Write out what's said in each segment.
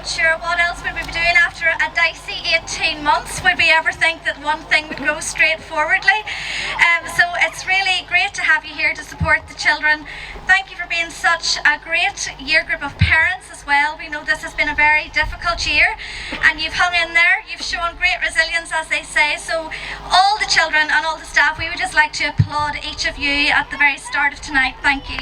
sure what else would we be doing after a dicey 18 months. Would we ever think that one thing would go straightforwardly? So it's really great to have you here to support the children. Thank you for being such a great year group of parents as well. We know this has been a very difficult year and you've hung in there. You've shown great resilience, as they say. So all the children and all the staff, we would just like to applaud each of you at the very start of tonight. Thank you.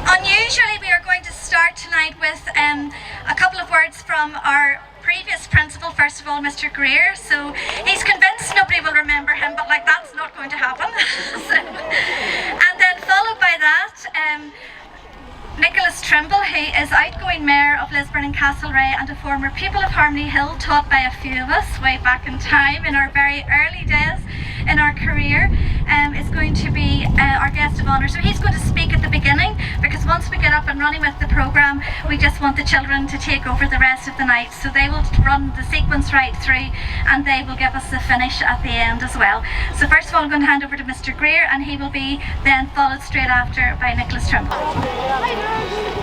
Unusually, we are going to start tonight with a couple of words from our previous principal. First of all, Mr. Greer. So he's convinced nobody will remember him, but like that's not going to happen. And then followed by that, Nicholas Trimble, who is outgoing Mayor of Lisburn and Castlereagh and a former pupil of Harmony Hill, taught by a few of us way back in time in our very early days in our career, is going to be our guest of honour. So he's going to speak at the beginning, because once we get up and running with the programme, we just want the children to take over the rest of the night. So they will run the sequence right through and they will give us the finish at the end as well. So first of all, I'm going to hand over to Mr. Greer, and he will be then followed straight after by Nicholas Trimble.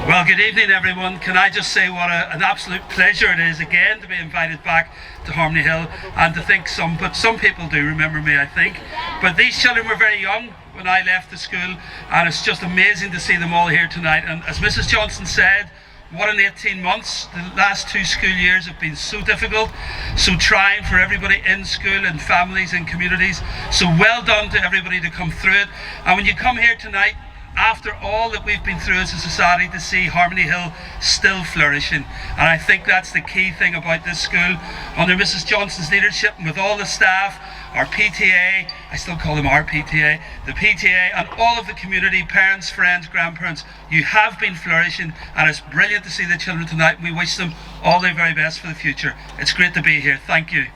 Well, good evening everyone. Can I just say what an absolute pleasure it is again to be invited back to Harmony Hill, and to think some people do remember me, I think. But these children were very young when I left the school, and it's just amazing to see them all here tonight. And as Mrs. Johnson said, what an 18 months. The last 2 school years have been so difficult, so trying for everybody in school and families and communities. So well done to everybody to come through it. And when you come here tonight, after all that we've been through as a society, to see Harmony Hill still flourishing. And I think that's the key thing about this school. Under Mrs. Johnson's leadership and with all the staff, our PTA, I still call them our PTA, the PTA and all of the community, parents, friends, grandparents, you have been flourishing, and it's brilliant to see the children tonight, and we wish them all the very best for the future. It's great to be here. Thank you.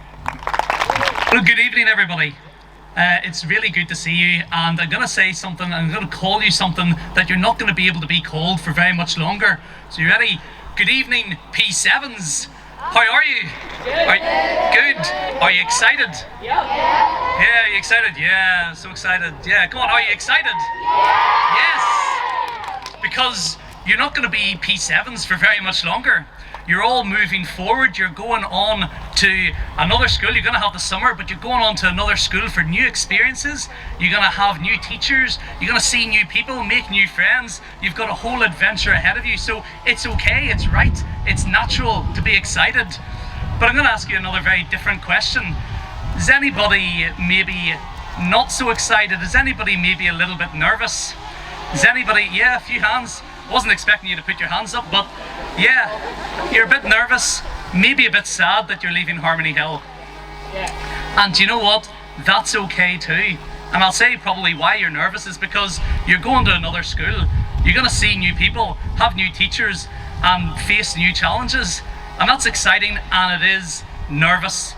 Well, good evening everybody. It's really good to see you, and I'm going to say something, I'm going to call you something that you're not going to be able to be called for very much longer. So you ready? Good evening, P7s. How are you? Good. Are you excited? Yeah, are you excited? Yeah, so excited. Yeah, come on, are you excited? Yes! Because you're not going to be P7s for very much longer. You're all moving forward. You're going on to another school. You're going to have the summer, but you're going on to another school for new experiences. You're going to have new teachers. You're going to see new people, make new friends. You've got a whole adventure ahead of you. So it's okay, it's right, it's natural to be excited. But I'm going to ask you another very different question. Is anybody maybe not so excited? Is anybody maybe a little bit nervous? Is anybody, yeah, a few hands. Wasn't expecting you to put your hands up, but yeah, you're a bit nervous, maybe a bit sad that you're leaving Harmony Hill. And you know what? That's okay too. And I'll say probably why you're nervous is because you're going to another school. You're going to see new people, have new teachers, and face new challenges. And that's exciting, and it is nervous.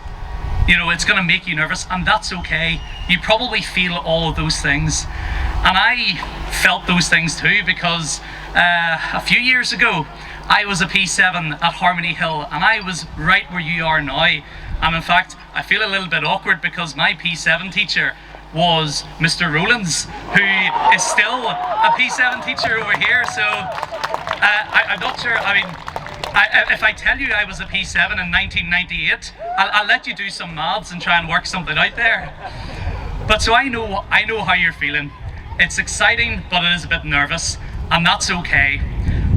You know, it's going to make you nervous, and that's okay. You probably feel all of those things. And I felt those things too, because a few years ago, I was a P7 at Harmony Hill, and I was right where you are now. And in fact, I feel a little bit awkward because my P7 teacher was Mr. Rowlands, who is still a P7 teacher over here. So I'm not sure, I mean, if I tell you I was a P7 in 1998, I'll let you do some maths and try and work something out there. But so I know how you're feeling. It's exciting, but it is a bit nervous, and that's okay.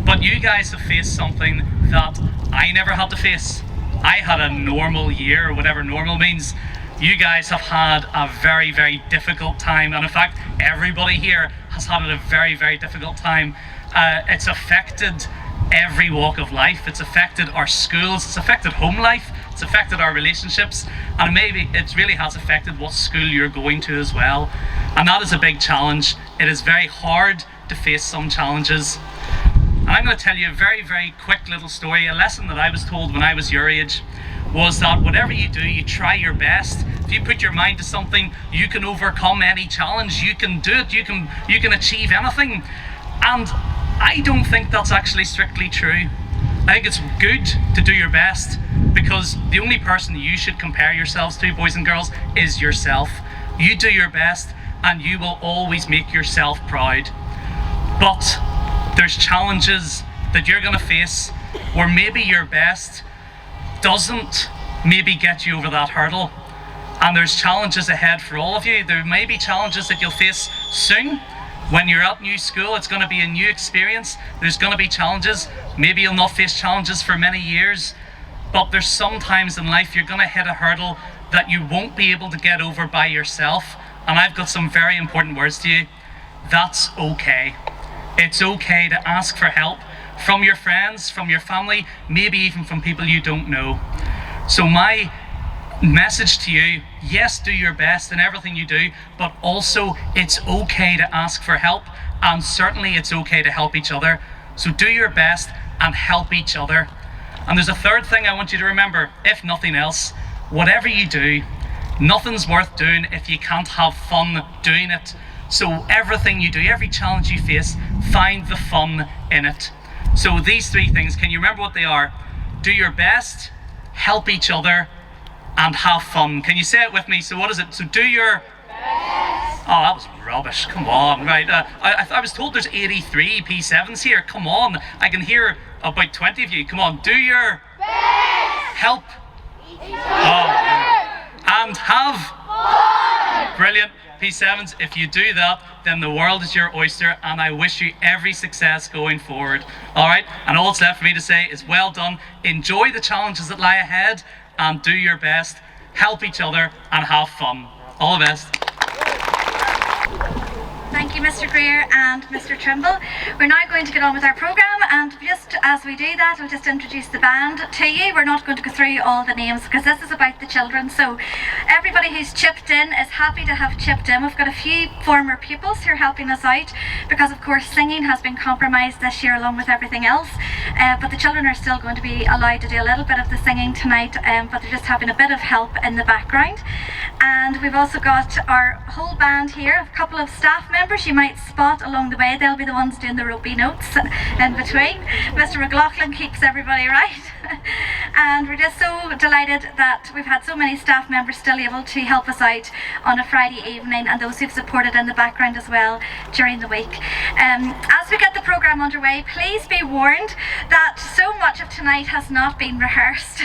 But you guys have faced something that I never had to face. I had a normal year, whatever normal means. You guys have had a very, very difficult time, and in fact, everybody here has had a very, very difficult time. It's affected every walk of life. It's affected our schools, it's affected home life, it's affected our relationships, and maybe it really has affected what school you're going to as well. And that is a big challenge. It is very hard to face some challenges. And I'm going to tell you a very, very quick little story. A lesson that I was told when I was your age was that whatever you do, you try your best. If you put your mind to something, you can overcome any challenge. You can do it. You can achieve anything. And I don't think that's actually strictly true. I think it's good to do your best, because the only person you should compare yourselves to, boys and girls, is yourself. You do your best, and you will always make yourself proud. But there's challenges that you're going to face where maybe your best doesn't maybe get you over that hurdle. And there's challenges ahead for all of you. There may be challenges that you'll face soon. When you're at new school, it's going to be a new experience. There's going to be challenges. Maybe you'll not face challenges for many years. But there's some times in life you're going to hit a hurdle that you won't be able to get over by yourself. And I've got some very important words to you. That's okay. It's okay to ask for help from your friends, from your family, maybe even from people you don't know. So my message to you, yes, do your best in everything you do, but also it's okay to ask for help, and certainly it's okay to help each other. So do your best and help each other. And there's a third thing I want you to remember, if nothing else, whatever you do, nothing's worth doing if you can't have fun doing it. So everything you do, every challenge you face, find the fun in it. So these three things, can you remember what they are? Do your best, help each other, and have fun. Can you say it with me? So what is it? So do your best. Oh, that was rubbish. Come on, right? I was told there's 83 P7s here. Come on, I can hear about 20 of you. Come on, do your best. Help each other. And have fun. Brilliant. P7s, if you do that, then the world is your oyster, and I wish you every success going forward. All right, and all that's left for me to say is well done. Enjoy the challenges that lie ahead, and do your best. Help each other and have fun. All the best. Thank you, Mr. Greer and Mr. Trimble. We're now going to get on with our programme, and just as we do that, we'll just introduce the band to you. We're not going to go through all the names because this is about the children, so everybody who's chipped in is happy to have chipped in. We've got a few former pupils who are helping us out because, of course, singing has been compromised this year along with everything else, but the children are still going to be allowed to do a little bit of the singing tonight, but they're just having a bit of help in the background. And we've also got our whole band here, a couple of staff members you might spot along the way. They'll be the ones doing the ropey notes in between. Mr. McLaughlin keeps everybody right. And we're just so delighted that we've had so many staff members still able to help us out on a Friday evening, and those who've supported in the background as well during the week. As we get the programme underway, please be warned that so much of tonight has not been rehearsed.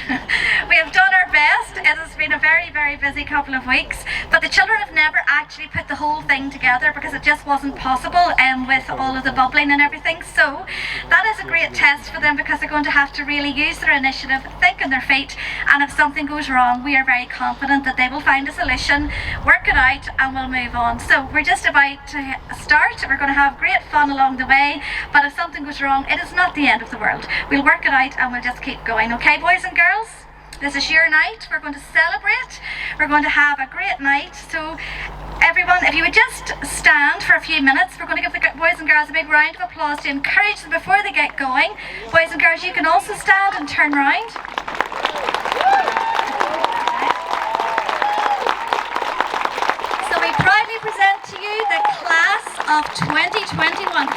We have done our best. It has been a very, very busy couple of weeks, but the children have never actually put the whole thing together because it just wasn't possible with all of the bubbling and everything. So that is a great test for them because they're going to have to really use their initiative, think on their feet, and if something goes wrong, we are very confident that they will find a solution, work it out, and we'll move on. So we're just about to start. We're going to have great fun along the way, but if something goes wrong, it is not the end of the world. We'll work it out and we'll just keep going. Okay, boys and girls? This is your night. We're going to celebrate. We're going to have a great night. So everyone, if you would just stand for a few minutes, we're going to give the boys and girls a big round of applause to encourage them before they get going. Boys and girls, you can also stand and turn round. So we proudly present to you the class of 2021.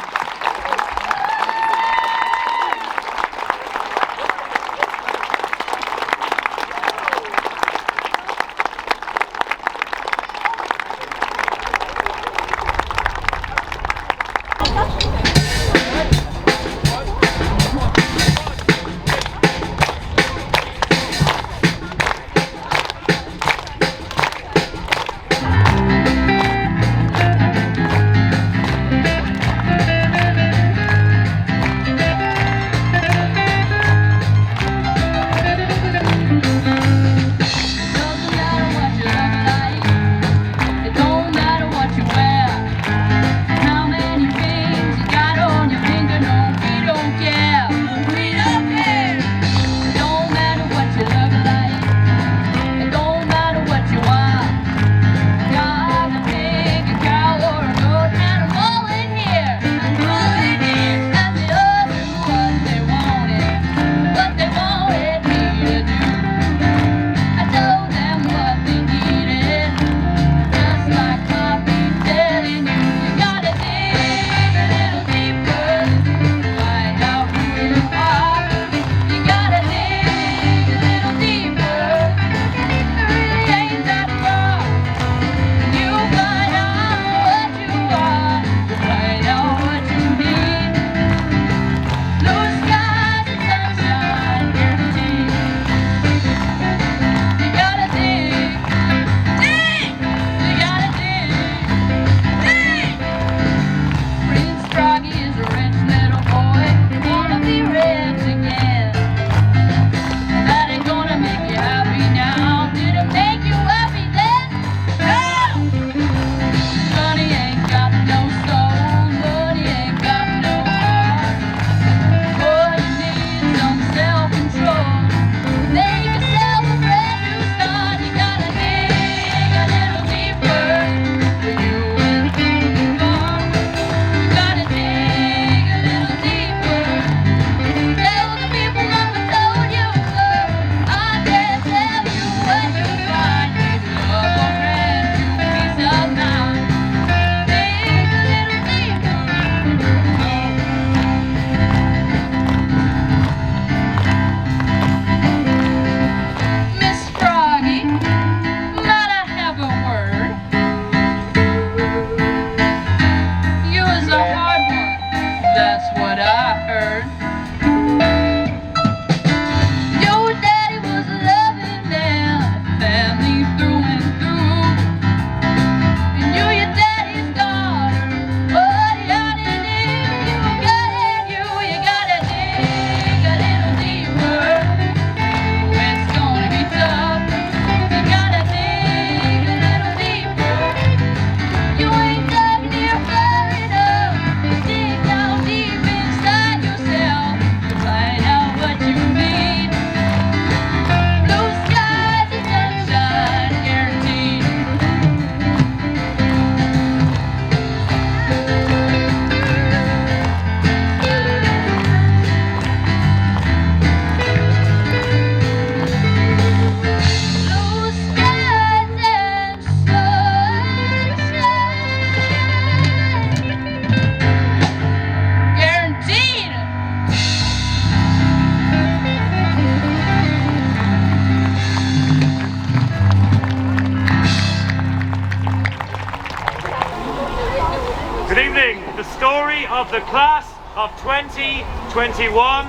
Good evening. The story of the class of 2021.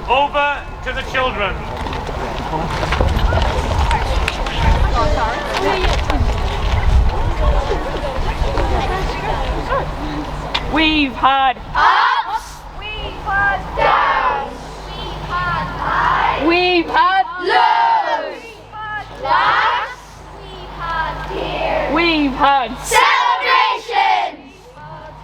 Over to the children. We've had ups, we've had downs, we've had highs, we've had lows, we've had laughs, we've had tears, we've had celebrations,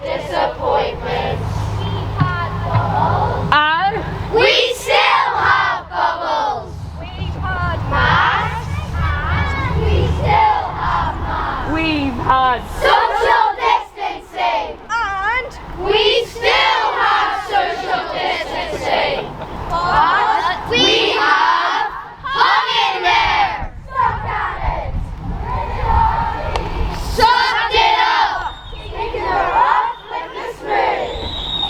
disappointments, we've had bubbles, and we still have bubbles, we've had masks, and we still have masks, we've had social distancing, and we still have social distancing, but we have hung in there. Stuck at it. Sucked it up. Taking her off with the spring.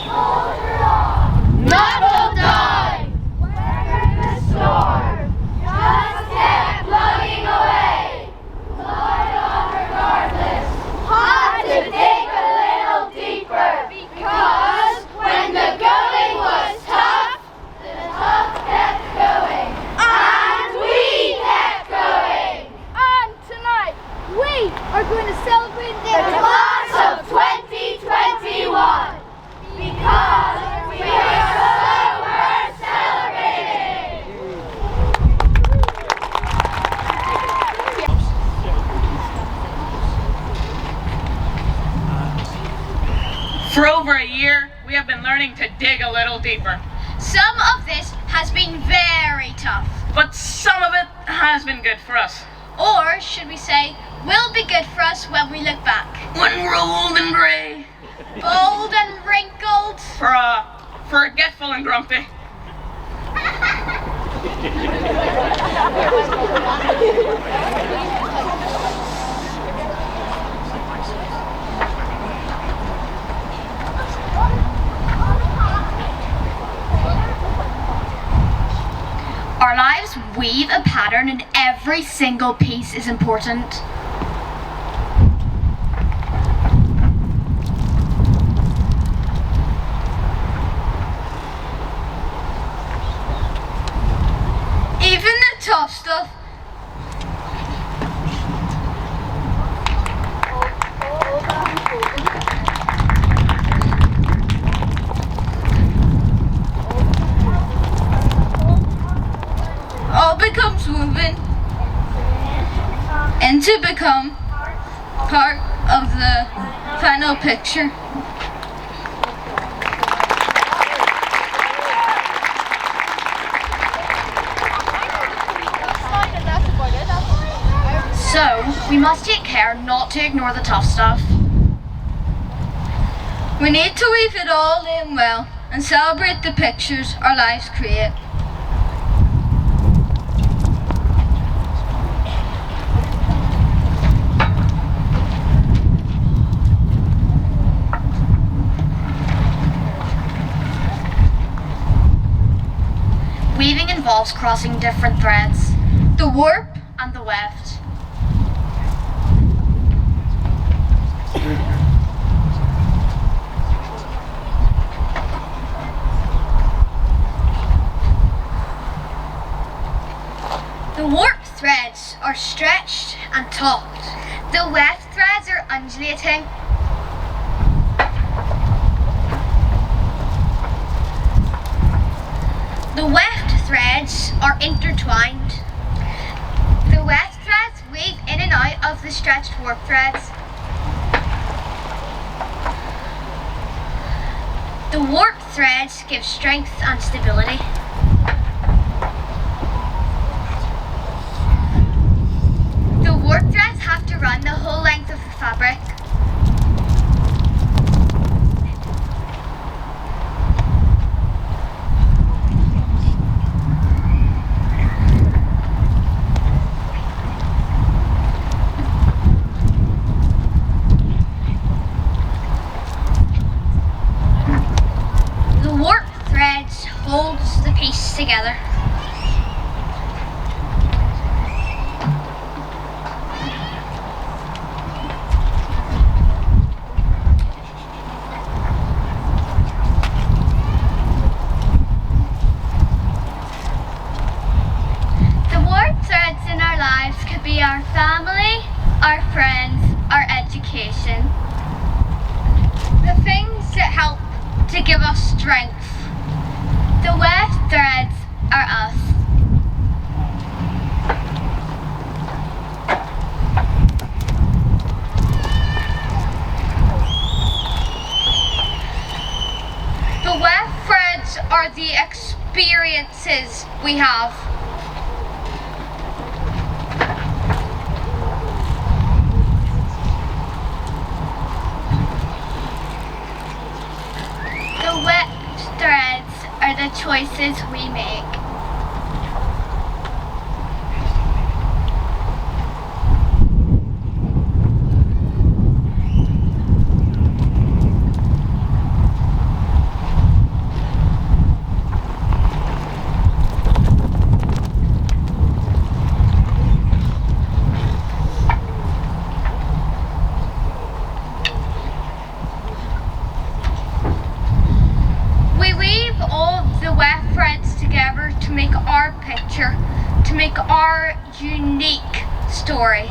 Hold her on. Knuckled on. Weathering the storm. Just kept plugging away. Blood on regardless. Had to dig a little deeper. Because when the going was tough, the tough kept going. And we kept going. And tonight, we are going to celebrate the class of 2021. Because we are so worth celebrating. For over a year, we have been learning to dig a little deeper. Some of this has been very tough. But some of it has been good for us. Or should we say, will be good for us when we look back. When we're old and grey, Bold and wrinkled. forgetful and grumpy. Our lives weave a pattern and every single piece is important. Even the tough stuff. All becomes woven and to become part of the final picture. So, we must take care not to ignore the tough stuff. We need to weave it all in well and celebrate the pictures our lives create. Weaving involves crossing different threads, the warp and the weft. The warp threads are stretched and taut. The weft threads are undulating. The weft threads are intertwined. The weft threads weave in and out of the stretched warp threads. The warp threads give strength and stability. The warp threads have to run the whole length of the fabric. The warp threads holds the piece together. strength. The wet threads are us. The wet threads are the experiences we have. The wet threads are the choices we make. We weave all the wet threads together to make our picture, to make our unique story.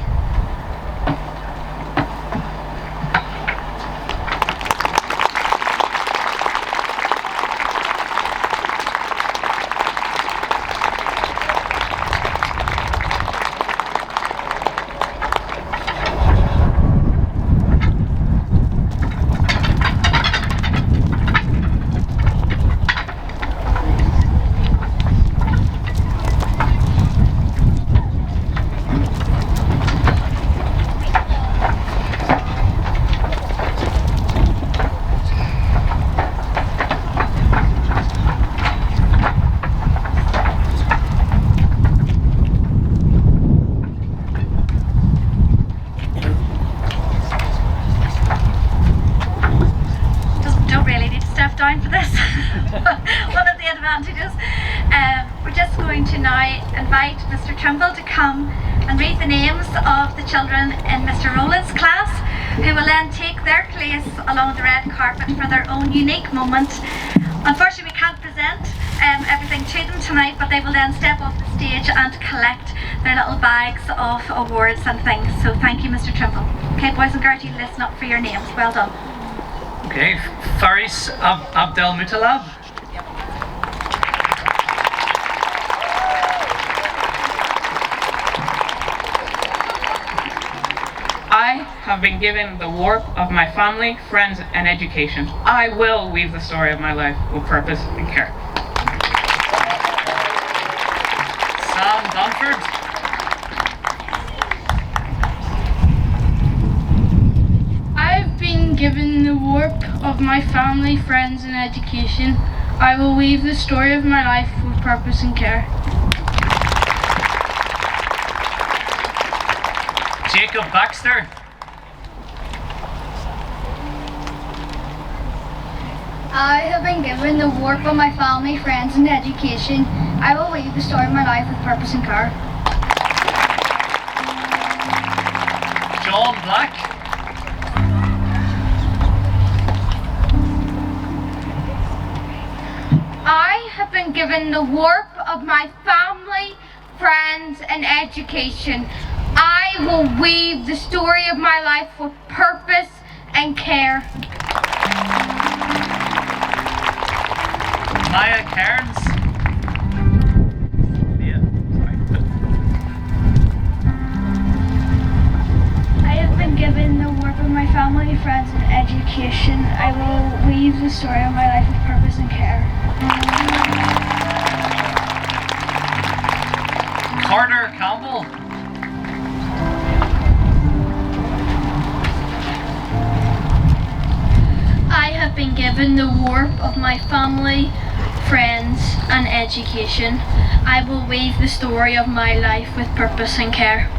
Don't really need to step down for this. One of the advantages. We're just going to now invite Mr. Trimble to come and read the names of the children in Mr. Rowland's class, who will then take their place along the red carpet for their own unique moment. Unfortunately, we can't present everything to them tonight, but they will then step off the stage and collect their little bags of awards and things. So thank you, Mr. Trimble. Okay, boys and girls, you listen up for your names. Well done. Okay, Faris Abdel Mutalab. I have been given the warp of my family, friends, and education. I will weave the story of my life with purpose and care. Sam Dunford. I've been given the warp of my family, friends, and education. I will weave the story of my life with purpose and care. Jacob Baxter. I have been given the warp of my family, friends, and education. I will weave the story of my life with purpose and care. John Black. I have been given the warp of my family, friends, and education. I will weave the story of my life with purpose and care. Maya Cairns. Yeah, sorry. I have been given the warp of my family, friends, and education. I will weave the story of my life with purpose and care. Carter Campbell. I have been given the warp of my family, friends, and education. I will weave the story of my life with purpose and care.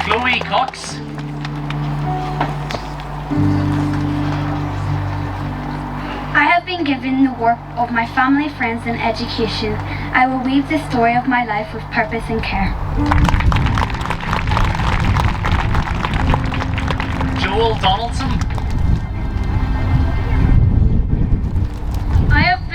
Chloe Cox. I have been given the warp of my family, friends, and education. I will weave the story of my life with purpose and care. Joel Donaldson. I have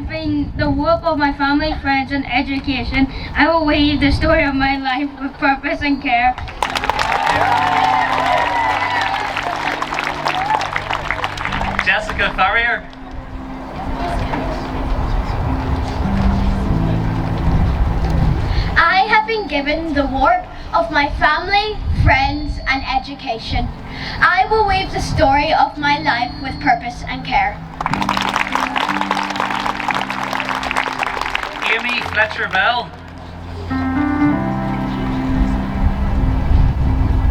been the warp up of my family, friends, and education, I will weave the story of my life with purpose and care. Jessica Farrier. I have been given the warp of my family, friends, and education. I will weave the story of my life with purpose and care. Amy Fletcher Bell.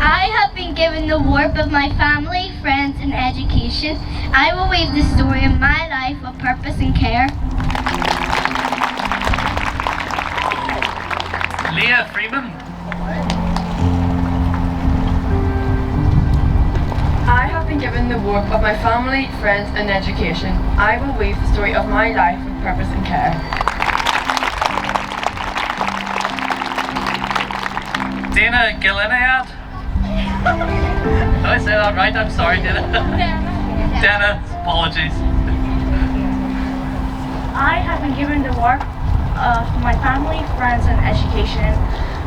I have been given the warp of my family, friends, and education. I will weave the story of my life with purpose and care. Leah Freeman. I have been given the warp of my family, friends, and education. I will weave the story of my life with purpose and care. Dana Gillinead. Did I say that right? I'm sorry, Dana. Dana, apologies. I have been given the warp of my family, friends, and education.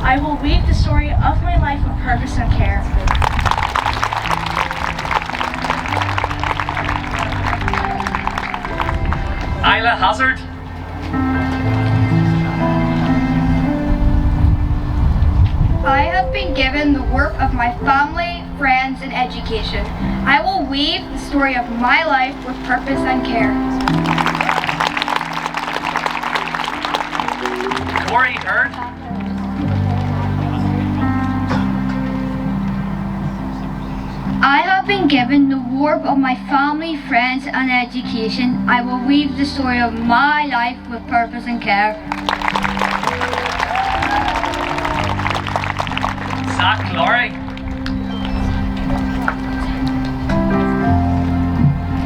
I will weave the story of my life with purpose and care. Isla Hazard. I have been given the work of my family, friends, and education. I will weave the story of my life with purpose and care. Corey Hurd. I have been given the warp of my family, friends, and education. I will weave the story of my life with purpose and care. Zach Laurie.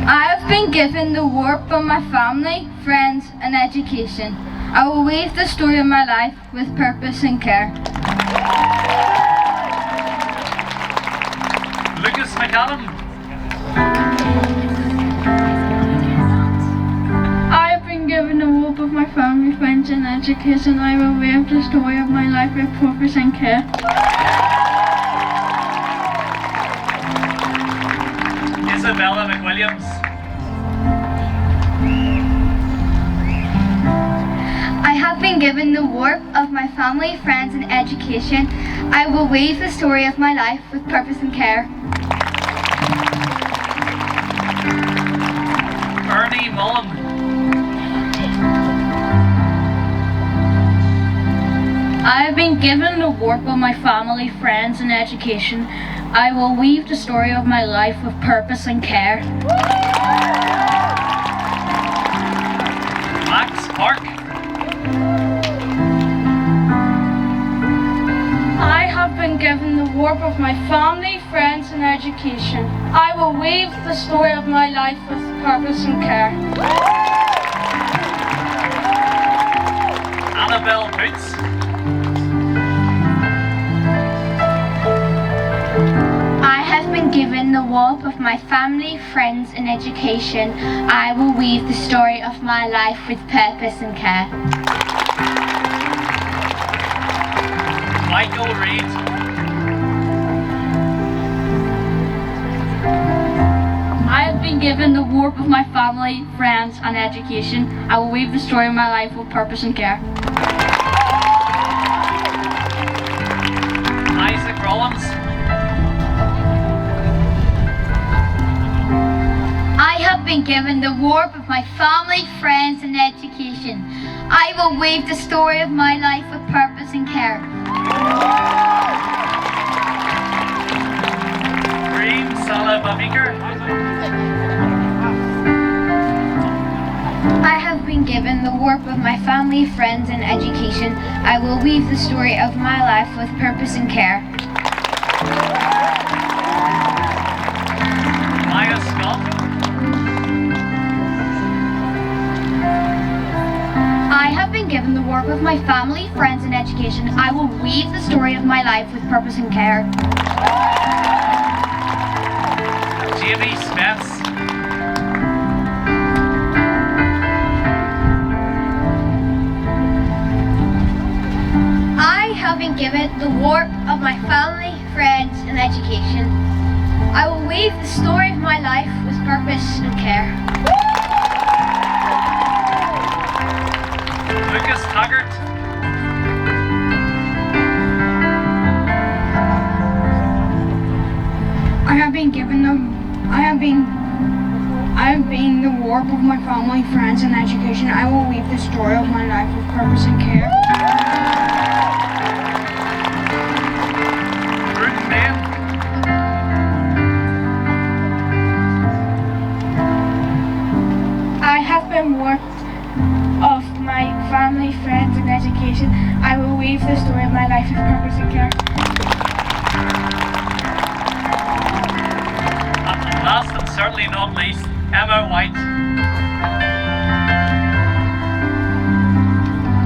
I have been given the warp of my family, friends, and education. I will weave the story of my life with purpose and care. Lucas McAdam. I have been given the warp of my family, friends, and education. I will weave the story of my life with purpose and care. Isabella McWilliams. I have been given the warp of my family, friends, and education. I will weave the story of my life with purpose and care. Ernie Mullen. I have been given the warp of my family, friends, and education. I will weave the story of my life with purpose and care. Max Park. I have been given the warp of my family, friends, and education. I will weave the story of my life with purpose and care. Annabelle Boots. I have been given the warp of my family, friends, and education. I will weave the story of my life with purpose and care. Michael Reed. I have been given the warp of my family, friends, and education. I will weave the story of my life with purpose and care. Isaac Rollins. I have been given the warp of my family, friends, and education. I will weave the story of my life with purpose and care. Reem Salah Babiker. I have been given the warp of my family, friends, and education. I will weave the story of my life with purpose and care. Maya Scott. I have been given the warp of my family, friends, and education. I will weave the story of my life with purpose and care. Jamie Spence. have been given the warp of my family, friends, and education. I will weave the story of my life with purpose and care. Lucas Taggart. I have been the warp of my family, friends, and education. I will weave the story of my life with purpose and care. Ruth Mann. I have been warped of my family, friends, and education. I will weave the story of my life with purpose and care. And last and certainly not least, Emma White.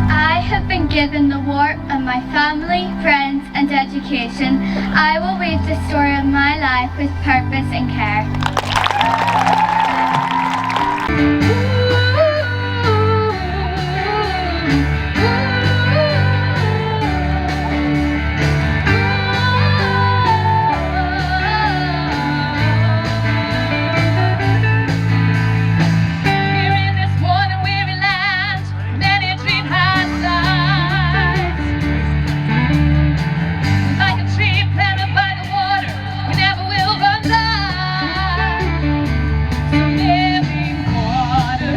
I have been given the warp of my family, friends, and education. I will weave the story of my life with purpose and care. Every water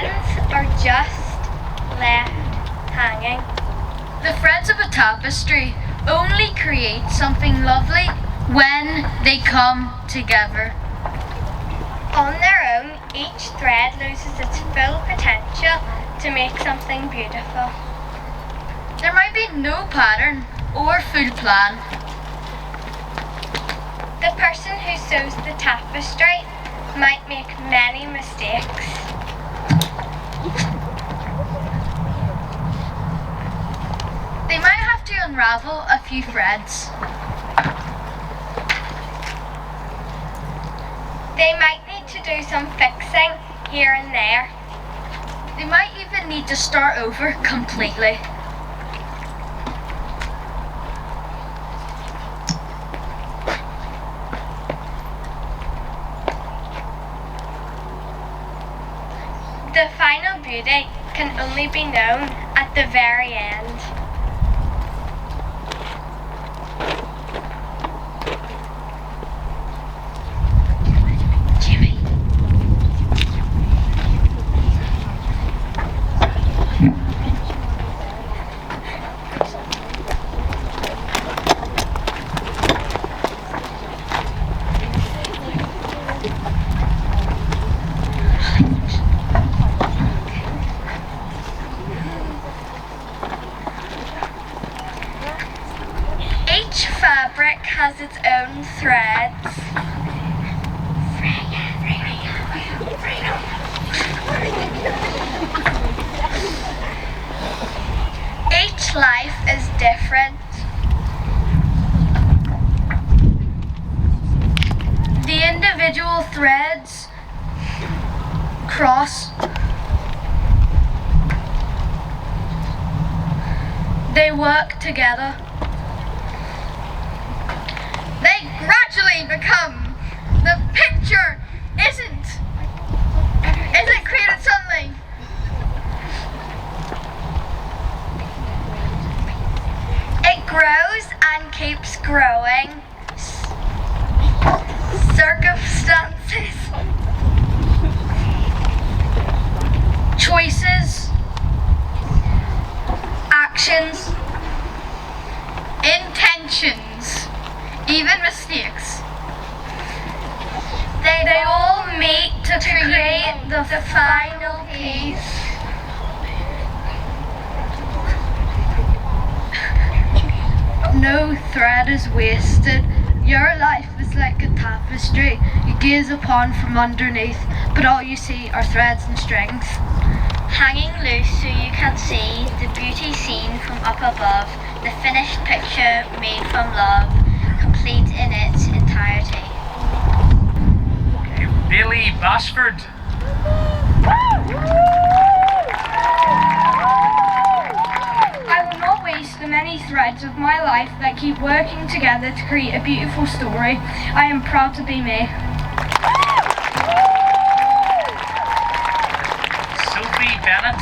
ends are just left hanging. The threads of a tapestry only create something lovely when they come together. On their own, each thread loses its full potential to make something beautiful. There might be no pattern or full plan. The person who sews the tapestry might make many mistakes. They might have to unravel a few threads. They might need to do some fixing here and there. They might even need to start over completely. The final beauty can only be known at the very end. Each fabric has its own threads. Each life is different. The individual threads cross. They work together. They gradually become. The picture isn't created suddenly. It grows and keeps growing. Circumstances, Choices, actions, intentions, even mistakes. they all meet to create the final piece. No thread is wasted. Your life is like a tapestry you gaze upon from underneath, but all you see are threads and strings. Hanging loose so you can see the beauty seen from up above, the finished picture made from love, complete in its entirety. Bailey Bashford. I will not waste the many threads of my life that keep working together to create a beautiful story. I am proud to be me. Sophie Bennett.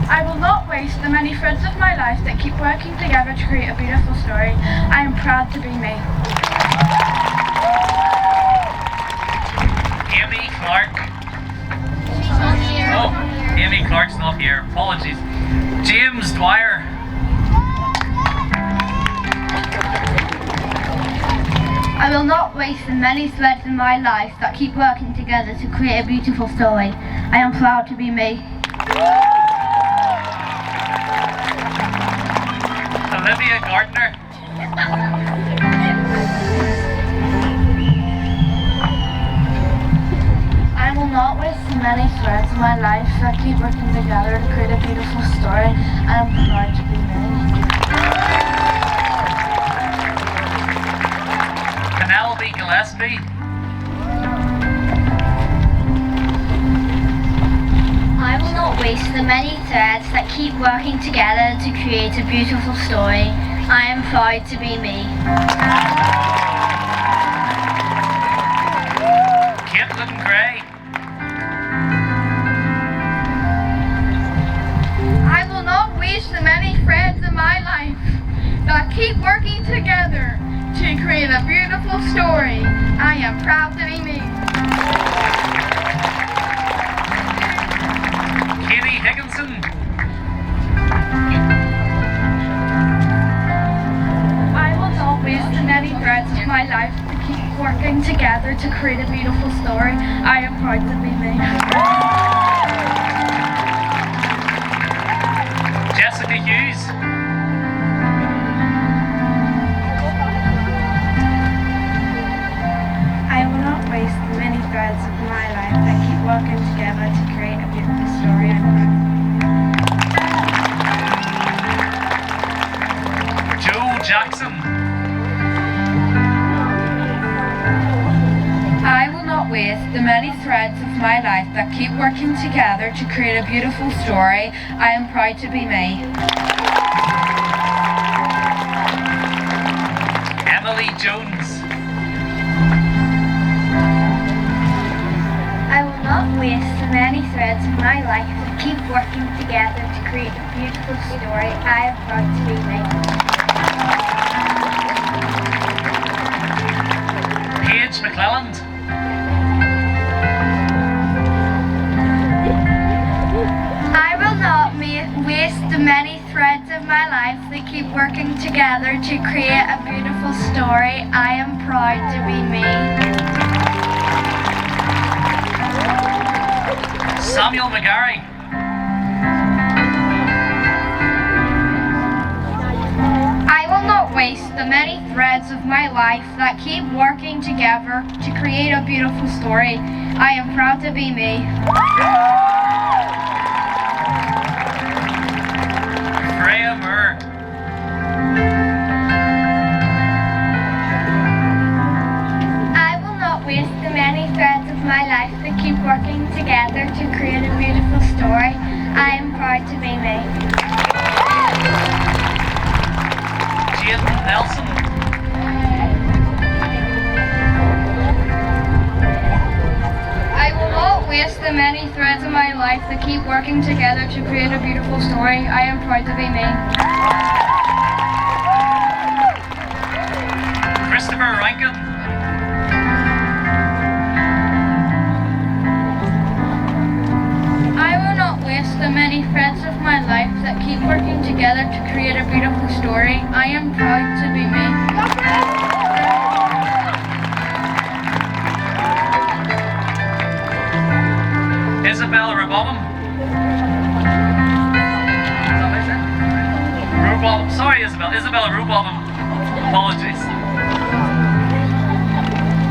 I will not waste the many threads of my life that keep working together to create a beautiful story. I am proud to be me. Amy Clark. Oh, Amy Clark's not here. Apologies. James Dwyer. I will not waste the many threads in my life that keep working together to create a beautiful story. I am proud to be me. Olivia Gardner. I will not waste the many threads of my life that keep working together to create a beautiful story. I am proud to be me. Penelope Gillespie. I will not waste the many threads that keep working together to create a beautiful story. I am proud to be me. Caitlin Gray. I will not waste the many threads in my life that keep working together to create a beautiful story. I am proud to be me. proud to be me. Jessica Hughes. I will not waste the many threads of my life that keep working together to create a beautiful story. I'm proud. Joe Jackson. I will not waste the many threads of my life that keep working together to create a beautiful story. I am proud to be me. Emily Jones. I will not waste the many threads of my life that keep working together to create a beautiful story. I am proud to be me. Paige McClelland. I will not waste the many threads of my life that keep working together to create a beautiful story. I am proud to be me. Samuel McGarry. I will not waste the many threads of my life that keep working together to create a beautiful story. I am proud to be me. Freya Moore. I will not waste the many threads of my life that keep working together to create a beautiful story. I am proud to be me. Jaden Nelson. I will not waste the many threads of my life that keep working together to create a beautiful story. I am proud to be me. Christopher Rankin. I will not waste the many threads of my life that keep working together to create a beautiful story. I am proud to be me. Isabella Rubobham. Is that what I said? Rubobham. Sorry, Isabella Rubobham. Apologies.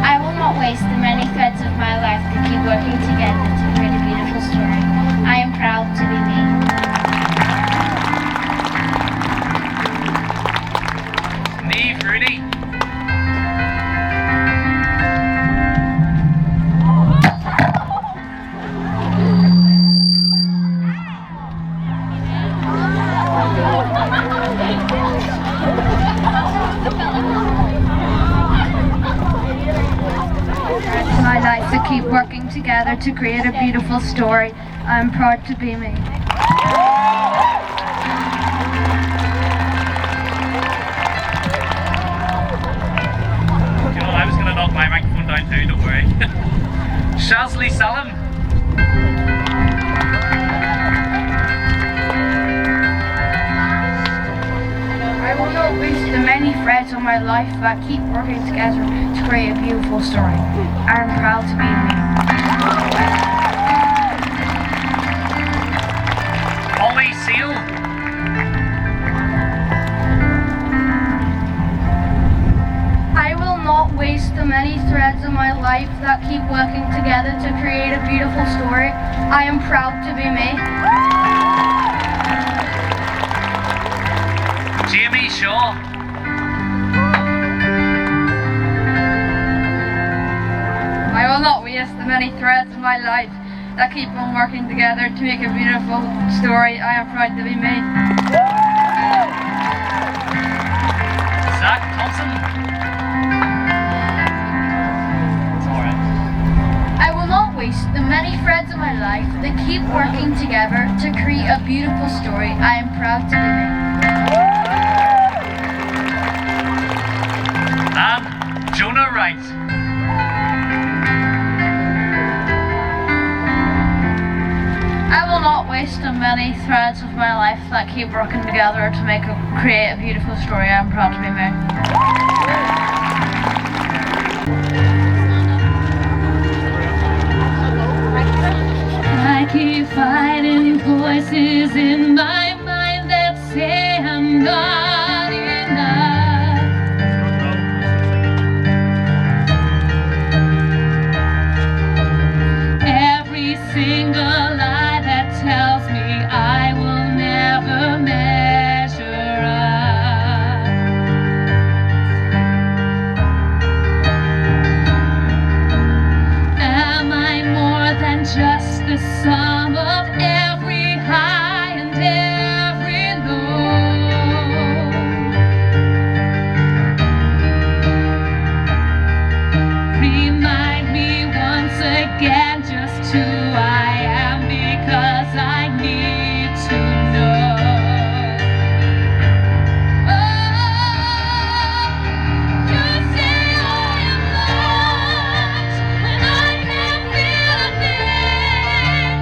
I will not waste the many threads of my life that keep working together to create a beautiful story. I am proud to be me. Neve Rudy. My life to keep working together to create a beautiful story. I'm proud to be me. You know, I was going to knock my microphone down too, don't worry. Shazli Salim. I will not waste the many threads of my life that keep working together to create a beautiful story. I am proud to be me. Holly Seal. I will not waste the many threads of my life that keep working together to create a beautiful story. I am proud to be me. Jamie Shaw. I will not waste the many threads of my life that keep on working together to make a beautiful story. I am proud to be me. Zach Thompson. It's alright. I will not waste the many threads of my life that keep working together to create a beautiful story. I am proud to be me. And Jonah Wright. I will not waste the many threads of my life that keep working together to create a beautiful story. I am proud to be me. voices in my mind that say I'm not enough. Every single lie that tells me I will never measure up. Am I more than just the sum of every high and every low? Remind me once again just who I am, because I need to know. Oh, you say I am loved when I can't feel a thing.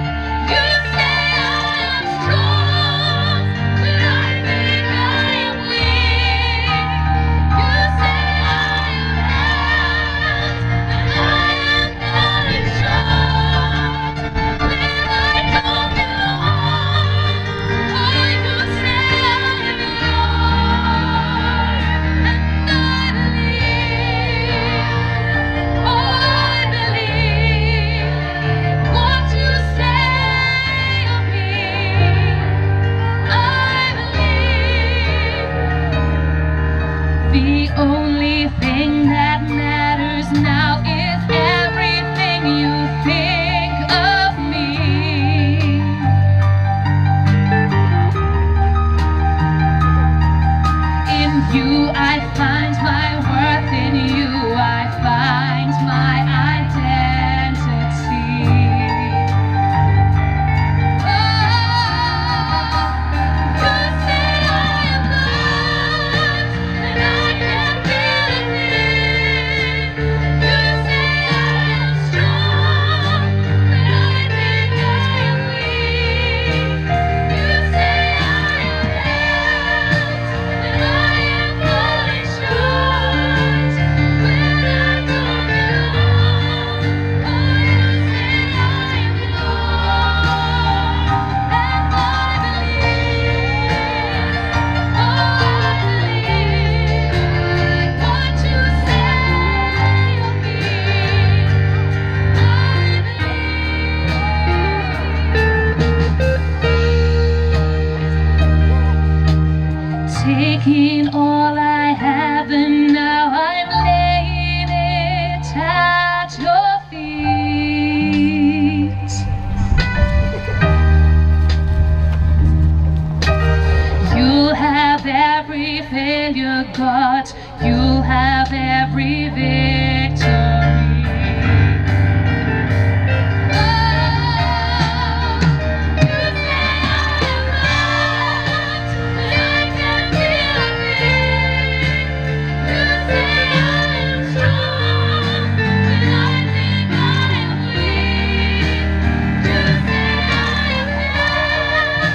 You say I am strong when I think I am weak. You say I am held when I am falling short, when I don't belong. Oh, you say I am yours, and I believe. Oh, I believe what you say of me. I believe. The only thing that matters now is everything you think of me. In you I find my worth, in you I find my identity. Oh, you say I am loved when I can't feel a thing. You say I am strong when I think I am weak. You say I am held when I am falling short, when I don't belong. Oh, you say I am yours, and I believe. Oh, I believe what you say of me. Taking all I have and now I'm laying it at your feet. You'll have every failure, God. You'll have every victory. Oh, you say I am loved when I can't feel a thing. You say I am strong when I think I am weak. You say I am held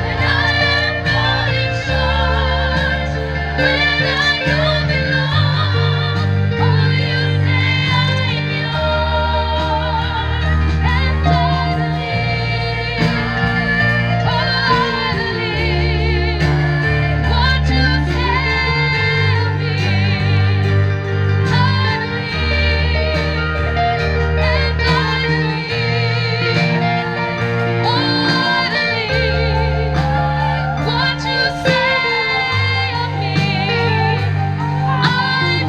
when I am falling short, when I don't belong. Oh, you say I am yours, and I believe. Oh, I believe what you say of me. I believe, and I believe. Oh, I believe what you say of me. I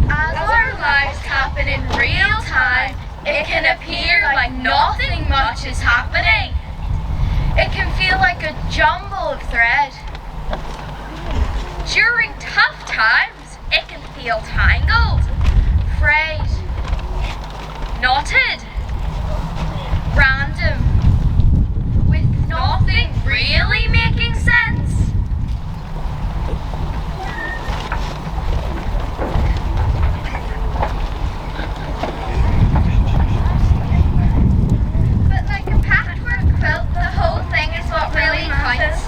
As our lives happen in real time, it can appear like nothing much is happening. It can feel like a jumble of thread. During tough times, it can feel tangled, frayed, knotted, random, with nothing really making sense. But like a patchwork quilt, the whole thing is what really counts.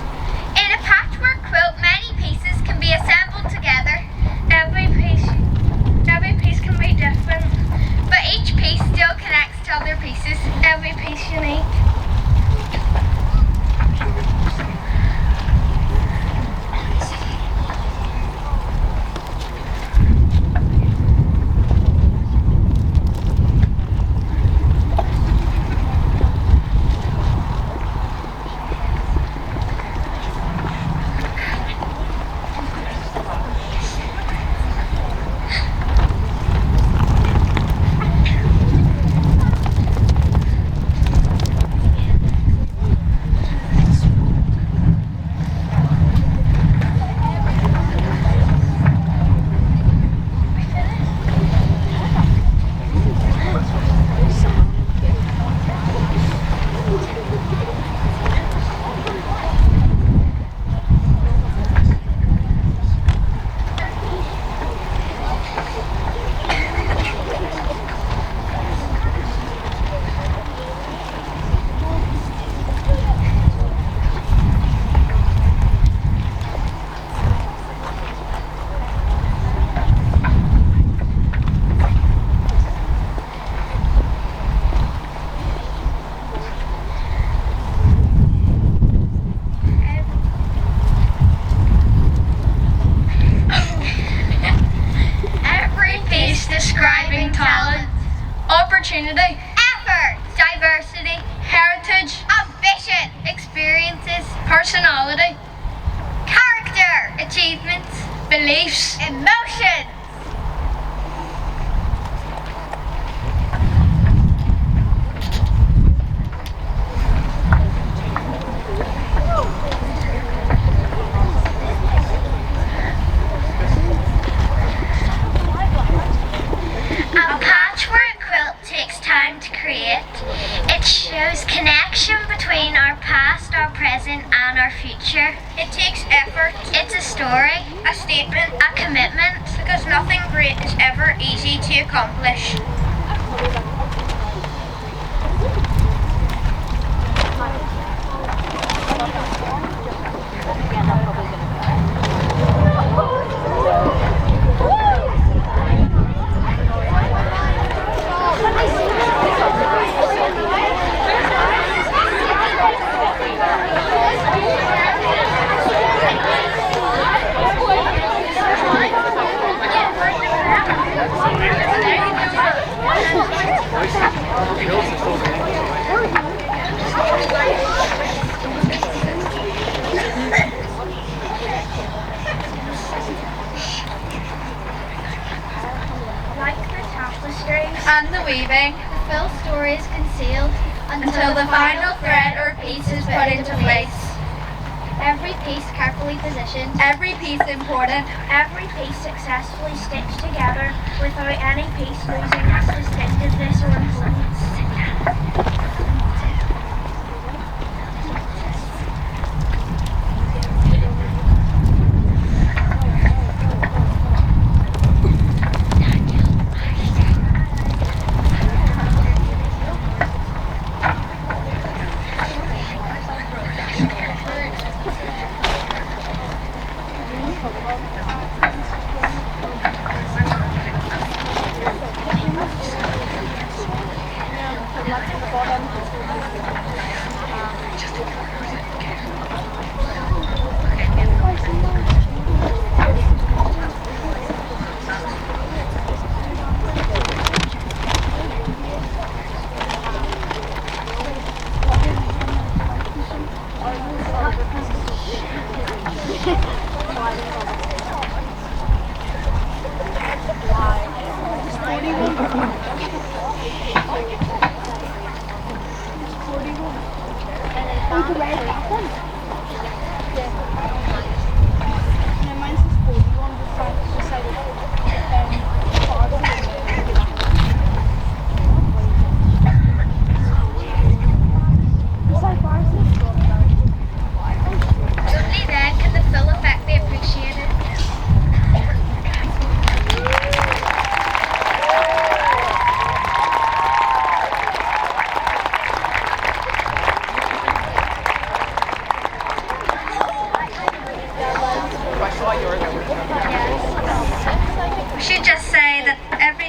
In a patchwork quilt, many pieces can be assembled together. Every piece can be different, but each piece still connects to other pieces. Every piece unique. Describing talent, opportunity, effort, diversity, heritage, ambition, experiences, personality, character, achievements, beliefs, emotions. A patchwork quilt takes time to create. It shows connection between our past, our present and our future. It takes effort. It's a story, a statement, a commitment. Because nothing great is ever easy to accomplish. Like the tapestries and the weaving, the full story is concealed until the final thread or piece is put into place. Every piece carefully positioned, every piece important, every piece successfully stitched together without any piece losing its distinctiveness or importance. Bottom.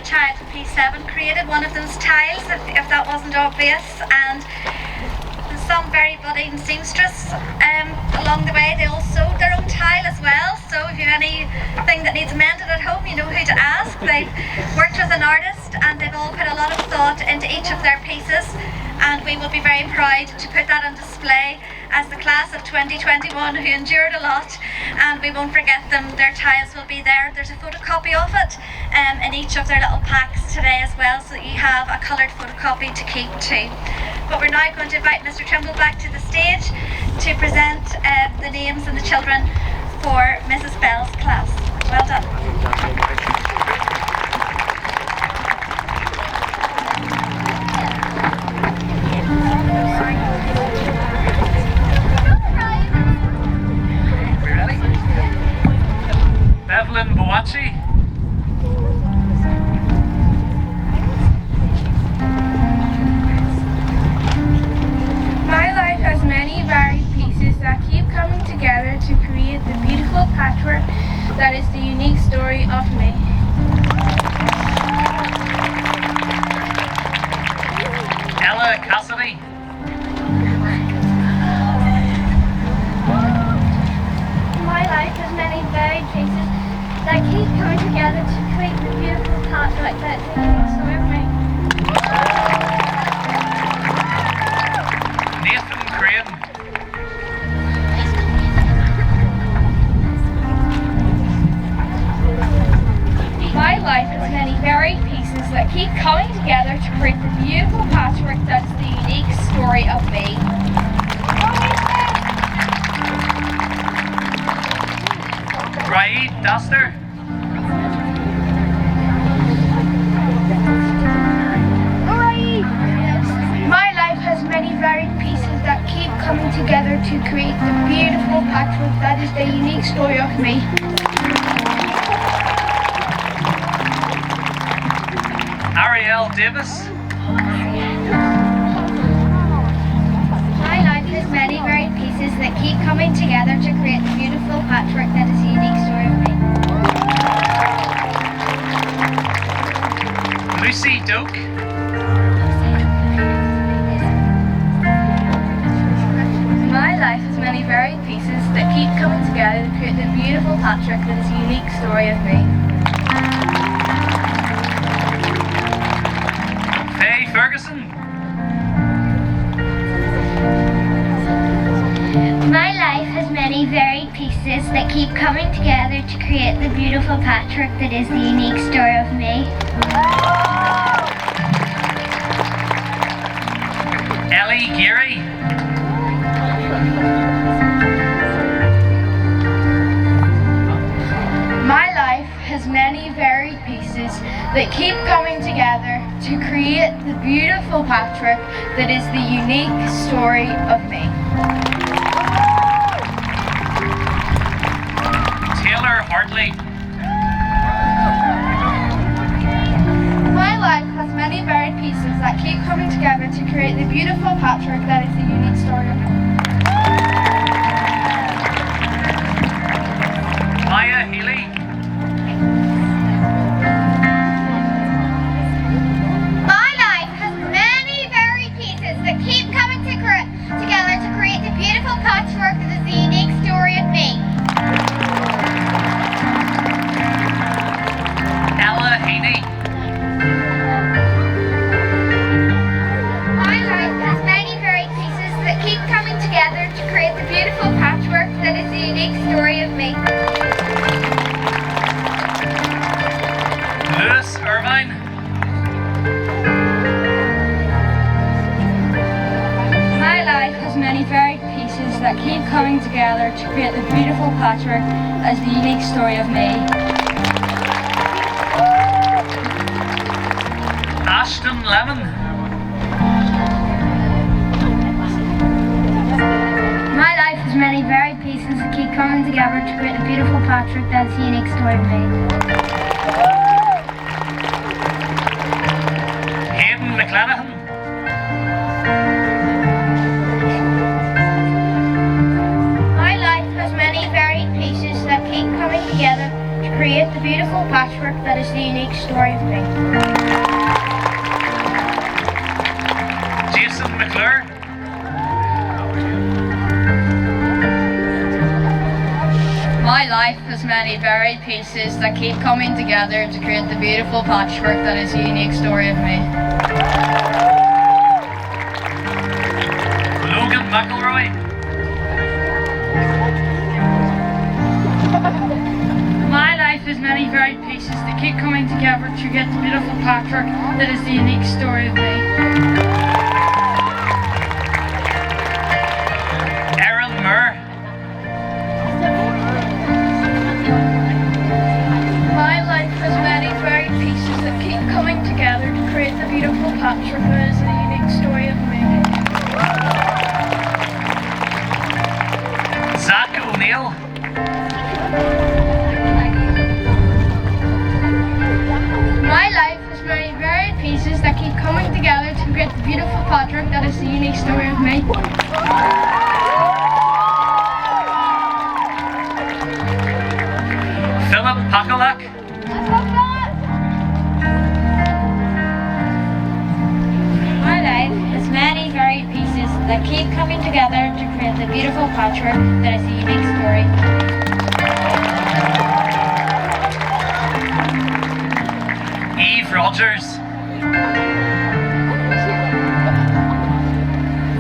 child from P7 created one of those tiles, if that wasn't obvious, and some very budding seamstress along the way, they all sewed their own tile as well, so if you have anything that needs mended at home, you know who to ask. They've worked with an artist and they've all put a lot of thought into each of their pieces, and we will be very proud to put that on display as the class of 2021 who endured a lot, and we won't forget them. Their tiles will be there. There's a photocopy of it in each of their little packs today as well, so that you have a coloured photocopy to keep too. But we're now going to invite Mr. Trimble back to the stage to present the names and the children for Mrs. Bell's class. Well done. Evelyn Boachi. My life has many varied pieces that keep coming together to create the beautiful patchwork that is the unique story of me. Ella Cassidy. My life has many varied pieces that keep coming together to create the beautiful patchwork that's the unique story of me. Nathan Crane. My life has many varied pieces that keep coming together to create the beautiful patchwork that is the unique story of me. Raid Duster. My life has many varied pieces that keep coming together to create the beautiful patchwork that is the unique story of me. Ariel Davis. My life has many varied pieces that keep coming together to create the beautiful patchwork that is the unique story of me. Lucy Doak. My life has many varied pieces that keep coming together to create the beautiful patchwork that is the unique story of me. Faye Ferguson. My life has many varied pieces that keep coming together to create the beautiful patchwork that is the unique story of me. Ellie Geary. My life has many varied pieces that keep coming together to create the beautiful patchwork that is the unique story of me. Taylor Hartley. My life has many varied pieces that keep coming together to create the beautiful patchwork that is the unique story of me. Maya Healy. My life has many varied pieces that keep coming together to create the beautiful patchwork that is the unique story of me. Ella Haney. My life has many varied pieces that keep coming together to create the beautiful patchwork that is the unique story of me. Lewis Irvine. My life has many varied pieces that keep coming together to create the beautiful patchwork as the unique story of me. Ashton Lemon. My life has many varied pieces that keep coming together to create a beautiful patchwork that is the unique story of me. Hayden McClanahan. My life has many varied pieces that keep coming together to create the beautiful beautiful patchwork that is the unique story of me. Jason McClure. My life has many varied pieces that keep coming together to create the beautiful patchwork that is the unique story of me. Logan McElroy. My life has many varied pieces that keep coming together to get the beautiful patchwork that is the unique story of me. Aaron Murr. My life has many varied pieces that keep coming together to create the beautiful patchwork that is the unique story of me. Zach O'Neill. My life has many varied pieces that keep coming together to create the beautiful patchwork that is the unique story of me. Philip Pakalak. My life has many varied pieces that keep coming together to create the beautiful patchwork that is the unique story. Eve Rogers.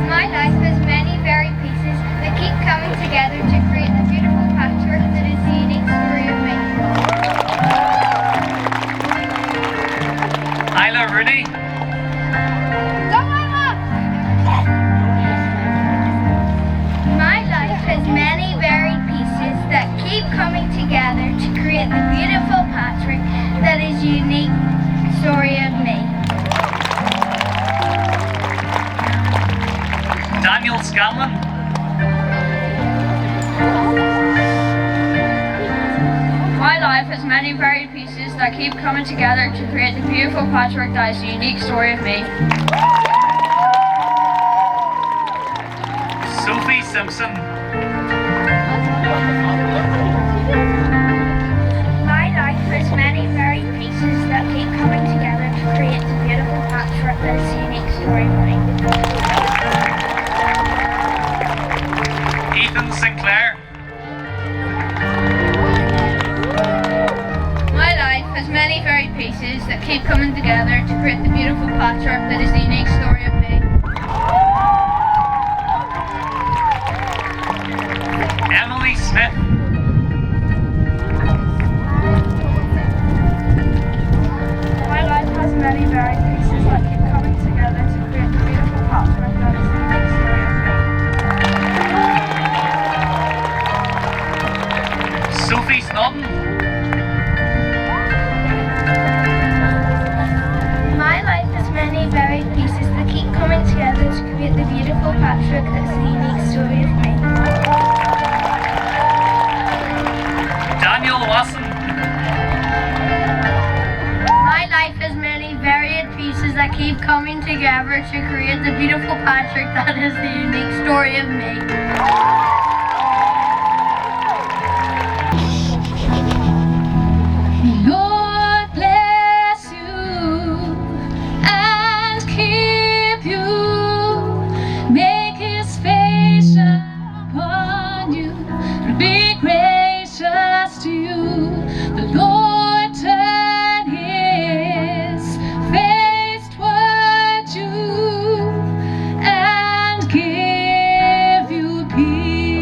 My life has many varied pieces that keep coming together to create the beautiful patchwork that is the unique story of me. Isla Rooney. My life has many varied pieces that keep coming together to create the beautiful patchwork that is unique story of me. Daniel Scanlon. My life has many varied pieces that keep coming together to create the beautiful patchwork that is the unique story of me. Sophie Simpson. My life has many varied pieces that keep coming together to create the beautiful patchwork that is the unique story of me. Ethan Sinclair. My life has many varied pieces that keep coming together to create the beautiful patchwork that is the unique story of me. Emily Smith. My life has many varied pieces that keep coming together to create the beautiful patchwork that is the unique story of me. Sophie Snodden. My life has many varied pieces that keep coming together to create the beautiful patchwork that is the unique story of me. Daniel Wasson. My life has many varied pieces that keep coming together to create the beautiful patchwork that is the unique story of me. Lord bless you and keep you. Make his face shine upon you and be gracious to you. The Lord turn his face toward you and give you peace.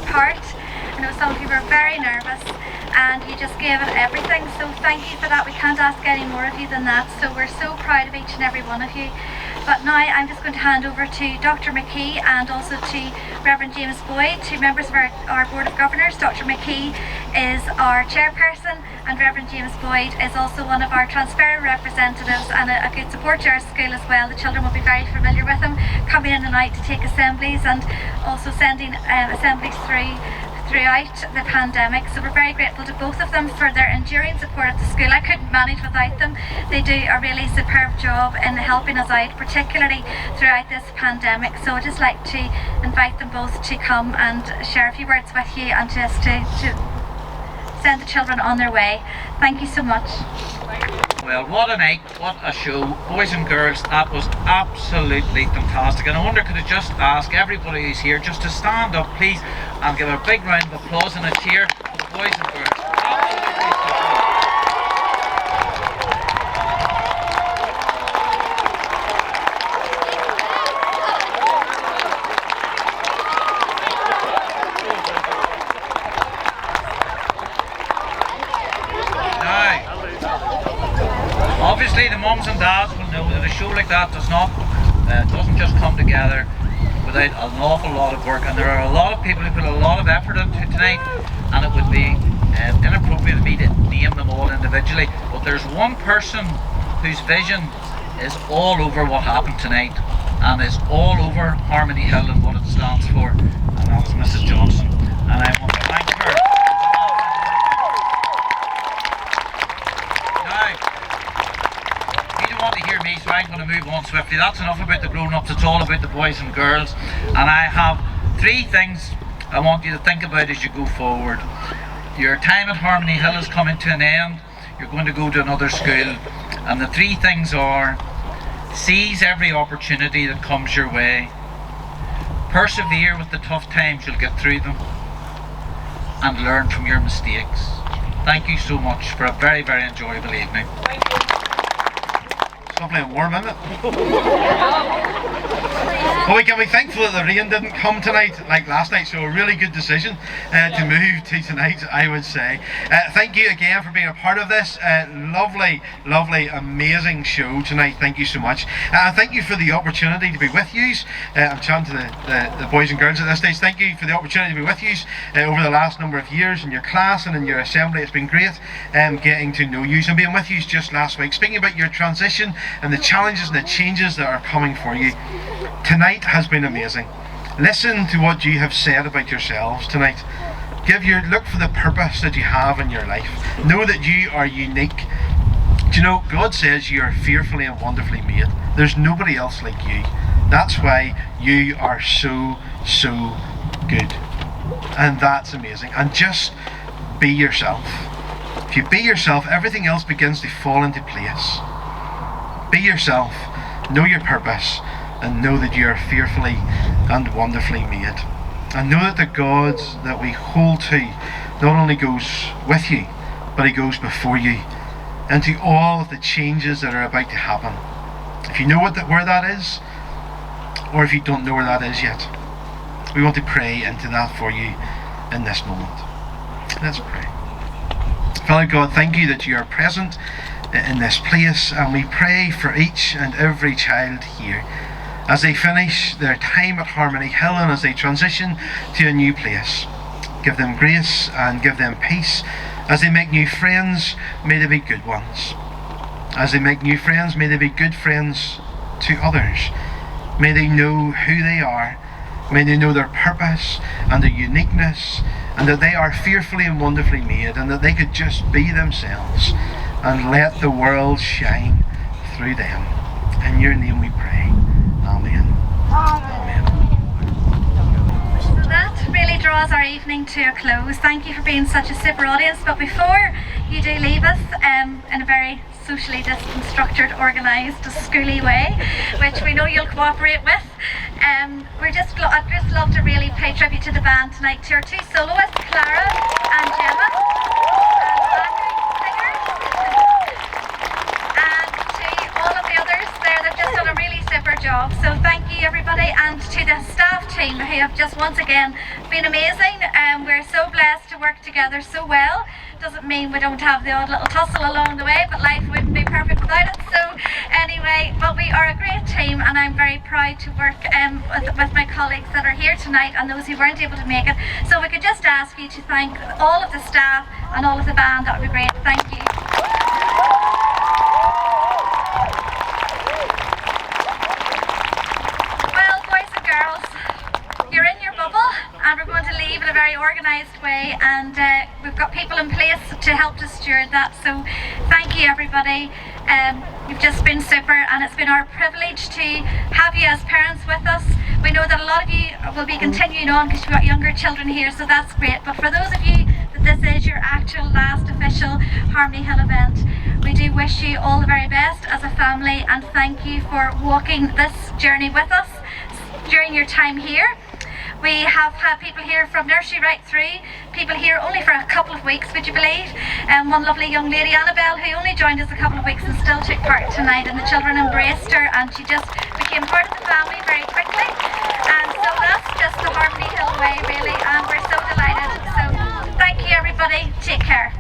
part. I know some of you were very nervous and you just gave it everything, so thank you for that. We can't ask any more of you than that, so we're so proud of each and every one of you. But now I'm just going to hand over to Dr. McKee and also to Reverend James Boyd, two members of our Board of Governors. Dr. McKee is our chairperson and Reverend James Boyd is also one of our transfer representatives and a good support to our school as well. The children will be very familiar with him, coming in and out to take assemblies and also sending assemblies throughout the pandemic. So we're very grateful to both of them for their enduring support at the school. I couldn't manage without them. They do a really superb job in helping us out, particularly throughout this pandemic. So I'd just like to invite them both to come and share a few words with you and just to send the children on their way. Thank you so much. Well, what a night, what a show. Boys and girls, that was absolutely fantastic. And I wonder, could I just ask everybody who's here just to stand up, please, and give a big round of applause and a cheer for the boys and girls. Absolutely superb. Obviously the mums and dads will know that a show like that doesn't just come together without an awful lot of work, and there are a lot of people who put a lot of effort into tonight, and it would be inappropriate of me to name them all individually, but there's one person whose vision is all over what happened tonight and is all over Harmony Hill and what it stands for, and that was Mrs. Johnson, and I want to thank her. Want to hear me, so I'm going to move on swiftly. That's enough about the grown-ups, it's all about the boys and girls, and I have 3 things I want you to think about as you go forward. Your time at Harmony Hill is coming to an end. You're going to go to another school, and the 3 things are: seize every opportunity that comes your way, persevere with the tough times, you'll get through them, and learn from your mistakes. Thank you so much for a very, very enjoyable evening. Lovely and warm, isn't it? Well, we can be thankful that the rain didn't come tonight like last night, so a really good decision to move to tonight, I would say. Thank you again for being a part of this lovely, amazing show tonight. Thank you so much. Thank you for the opportunity to be with you. I'm chatting to the boys and girls at this stage. Thank you for the opportunity to be with you over the last number of years in your class and in your assembly. It's been great getting to know you and being with you just last week, speaking about your transition and the challenges and the changes that are coming for you. Tonight has been amazing. Listen to what you have said about yourselves tonight. Look for the purpose that you have in your life. Know that you are unique. Do you know, God says you are fearfully and wonderfully made. There's nobody else like you. That's why you are so good. And that's amazing. And just be yourself. If you be yourself, everything else begins to fall into place. Be yourself, know your purpose, and know that you are fearfully and wonderfully made. And know that the God that we hold to not only goes with you, but He goes before you into all of the changes that are about to happen. If you know where that is, or if you don't know where that is yet, we want to pray into that for you in this moment. Let's pray. Father God, thank you that you are present in this place, and we pray for each and every child here as they finish their time at Harmony Hill and as they transition to a new place. Give them grace and give them peace. As they make new friends, may they be good ones. As they make new friends, may they be good friends to others. May they know who they are. May they know their purpose and their uniqueness, and that they are fearfully and wonderfully made, and that they could just be themselves and let the world shine through them. In your name we pray. Amen. Amen. So that really draws our evening to a close. Thank you for being such a super audience. But before you do leave us in a very socially distant, structured, organised, schooly way, which we know you'll cooperate with, I'd just love to really pay tribute to the band tonight, to our 2 soloists, Clara and Gemma. And to all of the others there, they've just done a really super job. So thank you everybody, and to the staff team who have just once again been amazing. We're so blessed to work together so well. Doesn't mean we don't have the odd little tussle along the way, but life wouldn't be perfect without it. So anyway, but we are a great team, and I'm very proud to work with my colleagues that are here tonight and those who weren't able to make it. So we could just ask you to thank all of the staff and all of the band. That would be great. Thank you. Well, boys and girls, you're in your bubble, and we're going to leave in a very organised way, and we've got people in place to help to steward that. So thank you everybody. You've just been super, and it's been our privilege to have you as parents with us. We know that a lot of you will be continuing on because you've got younger children here, so that's great. But for those of you that this is your actual last official Harmony Hill event, we do wish you all the very best as a family, and thank you for walking this journey with us during your time here. We have had people here from nursery right through, people here only for a couple of weeks, would you believe? One lovely young lady, Annabelle, who only joined us a couple of weeks and still took part tonight, and the children embraced her, and she just became part of the family very quickly. And so that's just the Harmony Hill way really, and we're so delighted. So thank you everybody, take care.